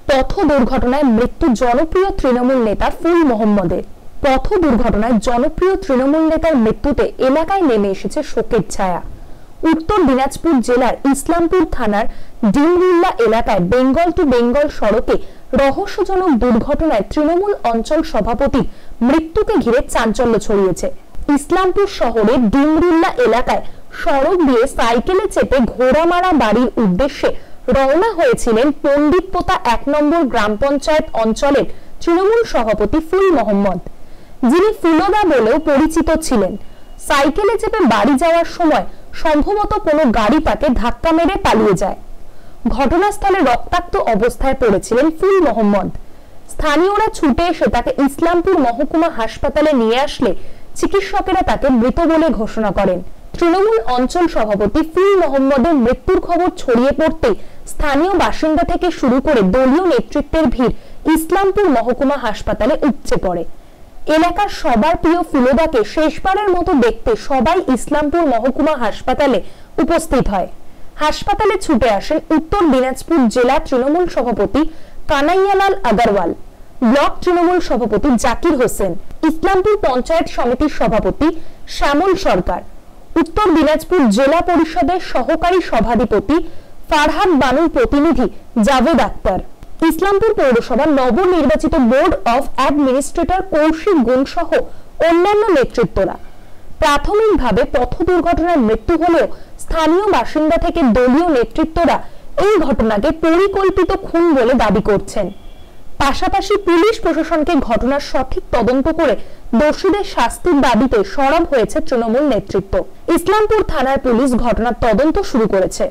পথ দুর্ঘটনায় মৃত্যু জনপ্রিয় তৃণমূল নেতা ফুল মোহাম্মদের। পথ দুর্ঘটনায় জনপ্রিয় তৃণমূল নেতার মৃত্যুতে এলাকায় নেমে এসেছে শোকের ছায়া। উত্তর দিনাজপুর জেলার ইসলামপুর থানার ডিমরুল্লা এলাকায় বেঙ্গল টু বেঙ্গল সড়কে রহস্যজনক দুর্ঘটনায় তৃণমূল অঞ্চল সভাপতির মৃত্যুকে ঘিরে চাঞ্চল্য ছড়িয়েছে। ইসলামপুর শহরের ডিমরুল্লা এলাকায় সড়ক দিয়ে সাইকেলে চেপে ঘোড়ামারা বাড়ির উদ্দেশ্যে রওনা হয়েছিলেন পণ্ডিতপোতা ১ নম্বর গ্রাম পঞ্চায়েত অঞ্চলের তৃণমূল সভাপতি ফুল মোহাম্মদ, যিনি ফুলদা বলেও পরিচিত ছিলেন। সাইকেলে চেপে বাড়ি যাওয়ার সময় সম্ভবত কোনো গাড়ি তাকে ধাক্কা মেরে পালিয়ে যায়। ঘটনাস্থলে রক্তাক্ত অবস্থায় পড়েছিলেন ফুল মোহাম্মদ। স্থানীয়রা ছুটে এসে তাকে ইসলামপুর মহকুমা হাসপাতালে নিয়ে আসলে চিকিৎসকেরা তাকে মৃত বলে ঘোষণা করেন। তৃণমূল অঞ্চল সভাপতি ফুল মোহাম্মদের মৃত্যুর খবর ছড়িয়ে পড়তে স্থানীয় বাসিন্দা থেকে শুরু করে দলীয় নেতৃত্বের ভিড় ইসলামপুর মহকুমা হাসপাতালে উপচে পড়ে। এলাকার সবার প্রিয় ফুলদাকে শেষবারের মতো দেখতে সবাই ইসলামপুর মহকুমা হাসপাতালে উপস্থিত হয়। হাসপাতালে ছুটে আসেন উত্তর দিনাজপুর জেলা তৃণমূল সভাপতি কানাইয়ালাল আগরওয়াল, ব্লক তৃণমূল সভাপতি জাকির হোসেন, ইসলামপুর পঞ্চায়েত সমিতির সভাপতি শ্যামল সরকার, উত্তর দিনাজপুর জেলা পরিষদের সহকারী সভাধিপতি ফারহাদ বানুর প্রতিনিধি জাভেদ আক্তার, ইসলামপুর পৌরসভার নবনির্বাচিত বোর্ড অফ অ্যাডমিনিস্ট্রেটর কৌশিক গুণ সহ অন্যান্য নেতৃত্বরা। প্রাথমিকভাবে পথ দুর্ঘটনায় মৃত্যু হলেও স্থানীয় বাসিন্দা থেকে দলীয় নেতৃত্বরা এই ঘটনাকে পরিকল্পিত খুন বলে দাবি করছেন। পাশাপাশি পুলিশ প্রশাসনকে ঘটনার সঠিক তদন্ত করে দোষীদের শাস্তির দাবিতে সরব হয়েছে তৃণমূল নেতৃত্ব। ইসলামপুর থানার পুলিশ ঘটনার তদন্ত শুরু করেছে।